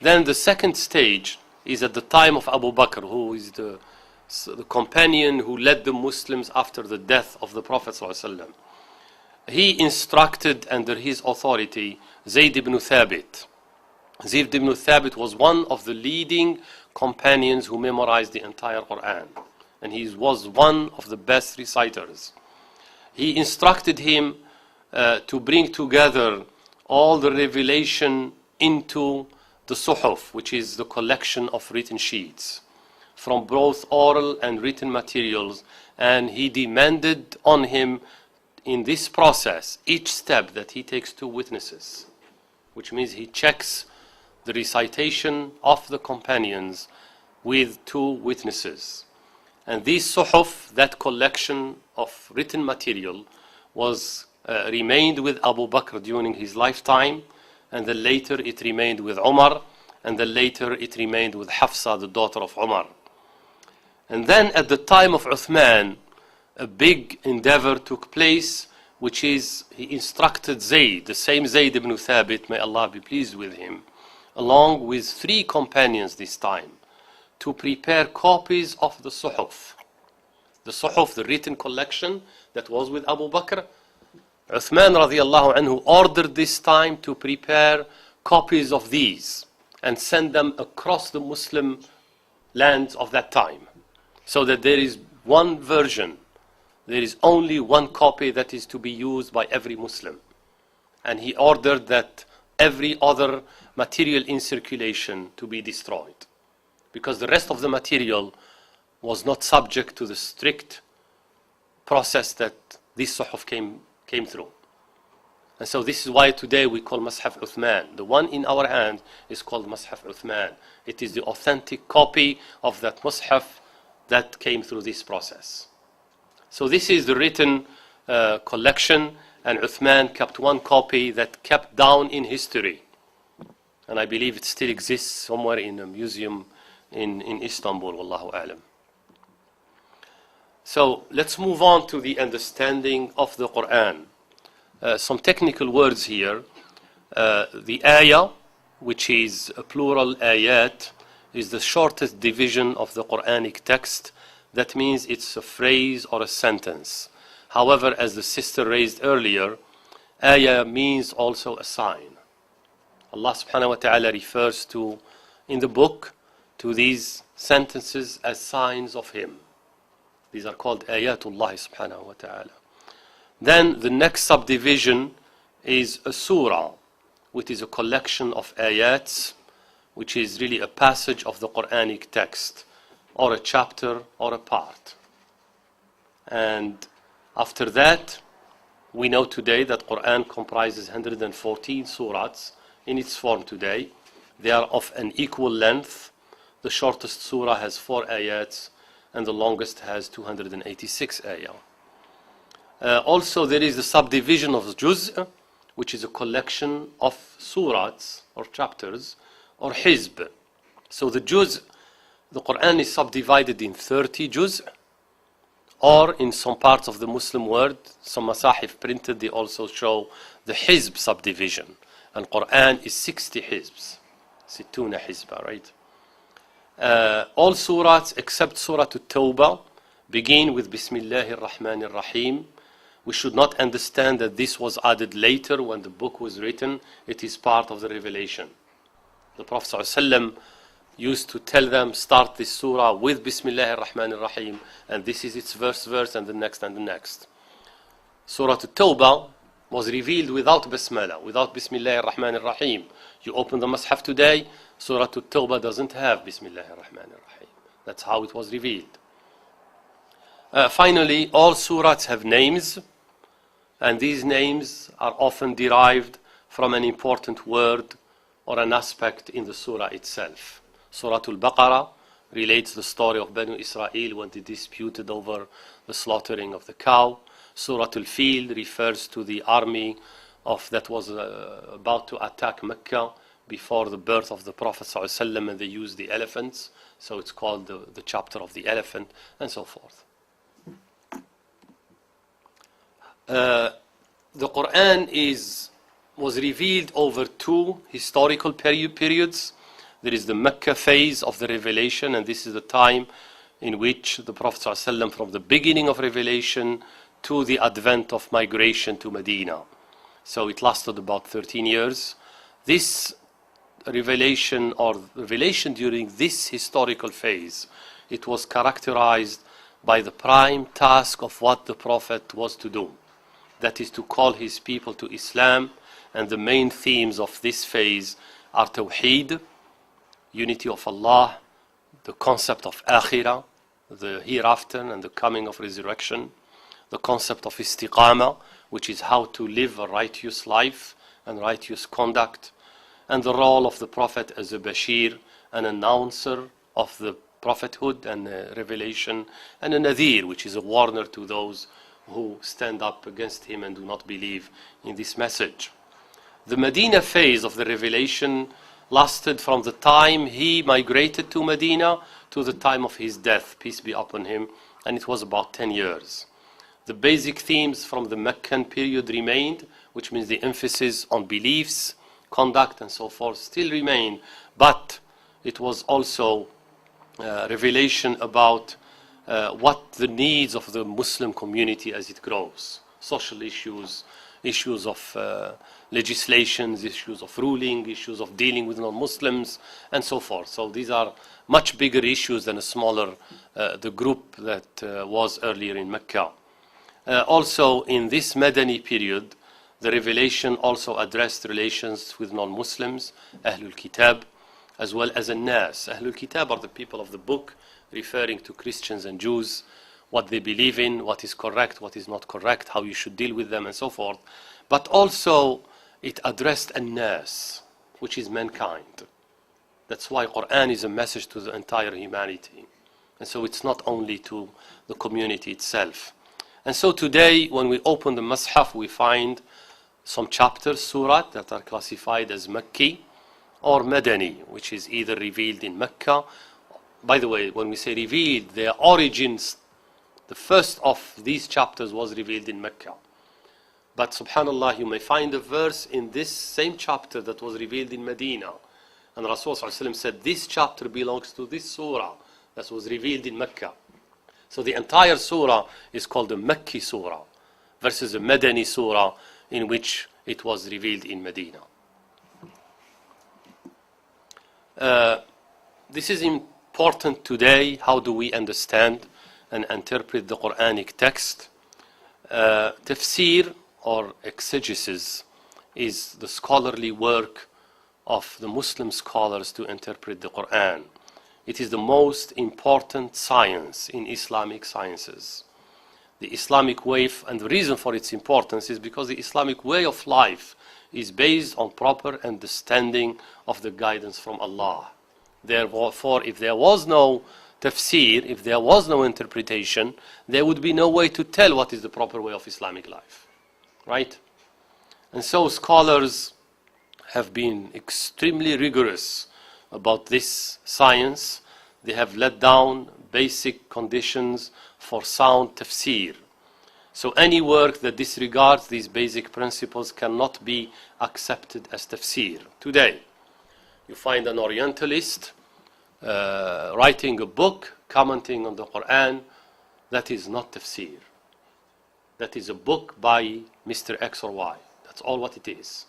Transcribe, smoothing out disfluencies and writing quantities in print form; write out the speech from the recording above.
Then the second stage is at the time of Abu Bakr, who is the companion who led the Muslims after the death of the Prophet ﷺ. He instructed under his authority Zayd ibn Thabit. Zayd ibn Thabit was one of the leading companions who memorized the entire Quran, and he was one of the best reciters. He instructed him to bring together all the revelation into the Suhuf, which is the collection of written sheets from both oral and written materials, and he demanded on him in this process each step that he takes two witnesses, which means he checks the recitation of the companions with two witnesses. And this Suhuf, that collection of written material, was remained with Abu Bakr during his lifetime, and then later it remained with Umar, and then later it remained with Hafsa, the daughter of Umar. And then at the time of Uthman, a big endeavor took place, which is he instructed Zayd, the same Zayd ibn Thabit, may Allah be pleased with him, along with 3 companions this time, to prepare copies of the Suhuf. The Suhuf, the written collection that was with Abu Bakr, Uthman radiallahu anhu ordered this time to prepare copies of these and send them across the Muslim lands of that time, so that there is one version, there is only one copy that is to be used by every Muslim. And he ordered that every other material in circulation to be destroyed, because the rest of the material was not subject to the strict process that this Suhuf came through. And so this is why today we call Mus'haf Uthman. The one in our hand is called Mus'haf Uthman. It is the authentic copy of that Mus'haf that came through this process. So this is the written collection, and Uthman kept one copy that kept down in history. And I believe it still exists somewhere in a museum in Istanbul, wallahu a'lam. So let's move on to the understanding of the Quran. Some technical words here. The ayah, which is a plural ayat, is the shortest division of the Quranic text. That means it's a phrase or a sentence. However, as the sister raised earlier, ayah means also a sign. Allah subhanahu wa ta'ala refers to, in the book, to these sentences as signs of Him. These are called ayatullah subhanahu wa ta'ala. Then the next subdivision is a surah, which is a collection of ayats, which is really a passage of the Quranic text, or a chapter, or a part. And after that, we know today that Quran comprises 114 surahs in its form today. They are of an equal length. The shortest surah has 4 ayats, and the longest has 286 ayah. Also, there is the subdivision of juz', which is a collection of surahs, or chapters, or hizb. So the juz', the Quran is subdivided in 30 juz', or in some parts of the Muslim world, some masahif printed, they also show the hizb subdivision. And Quran is 60 hizbs, 60 hizba, right? All surahs except Surah At-Tawbah begin with Bismillahir Rahmanir Rahim. We should not understand that this was added later when the book was written. It is part of the revelation. The Prophet ﷺ used to tell them, start this surah with Bismillahir Rahmanir Rahim, and this is its verse, and the next, and the next. Surah At-Tawbah was revealed without Basmala, without Bismillahir Rahmanir Rahim. You open the Mus'haf today, Surah At-Tawbah doesn't have Bismillahir Rahmanir Rahim. That's how it was revealed. Finally, all surahs have names, and these names are often derived from an important word or an aspect in the surah itself. Surah Al-Baqarah relates the story of Banu Israel when they disputed over the slaughtering of the cow. Surah Al-Fil refers to the army that was about to attack Mecca before the birth of the Prophet ﷺ, and they used the elephants, so it's called the chapter of the elephant, and so forth. The Quran was revealed over 2 historical periods. There is the Mecca phase of the revelation, and this is the time in which the Prophet ﷺ, from the beginning of revelation to the advent of migration to Medina. So it lasted about 13 years. This revelation, or revelation during this historical phase, it was characterized by the prime task of what the Prophet was to do. That is to call his people to Islam, and the main themes of this phase are Tawheed, unity of Allah, the concept of Akhirah, the hereafter and the coming of resurrection, the concept of Istiqamah, which is how to live a righteous life and righteous conduct, and the role of the Prophet as a Bashir, an announcer of the prophethood and revelation, and a Nadhir, which is a warner to those who stand up against him and do not believe in this message. The Medina phase of the revelation lasted from the time he migrated to Medina to the time of his death, peace be upon him, and it was about 10 years. The basic themes from the Meccan period remained, which means the emphasis on beliefs, conduct, and so forth still remained, but it was also revelation about what the needs of the Muslim community as it grows, social issues, issues of legislations, issues of ruling, issues of dealing with non-Muslims, and so forth. So these are much bigger issues than a smaller, the group that was earlier in Mecca. Also, in this Madani period, the revelation also addressed relations with non-Muslims, Ahlul Kitab, as well as An-Nas. Ahlul Kitab are the people of the book, referring to Christians and Jews, what they believe in, what is correct, what is not correct, how you should deal with them, and so forth. But also, it addressed An-Nas, which is mankind. That's why Quran is a message to the entire humanity. And so it's not only to the community itself. And so today, when we open the Mus'haf, we find some chapters, surah, that are classified as Makki or Madani, which is either revealed in Mecca. By the way, when we say revealed, their origins, the first of these chapters was revealed in Mecca. But subhanAllah, you may find a verse in this same chapter that was revealed in Medina. And Rasulullah said, this chapter belongs to this surah that was revealed in Mecca. So the entire surah is called the Makki surah versus the Madani surah in which it was revealed in Medina. This is important today. How do we understand and interpret the Quranic text? Tafsir or exegesis is the scholarly work of the Muslim scholars to interpret the Quran. It is the most important science in Islamic sciences. The Islamic way, and the reason for its importance is because the Islamic way of life is based on proper understanding of the guidance from Allah. Therefore, if there was no tafsir, if there was no interpretation, there would be no way to tell what is the proper way of Islamic life. Right? And so scholars have been extremely rigorous about this science. They have laid down basic conditions for sound tafsir. So any work that disregards these basic principles cannot be accepted as tafsir. Today, you find an Orientalist writing a book, commenting on the Quran. That is not tafsir. That is a book by Mr. X or Y. That's all what it is.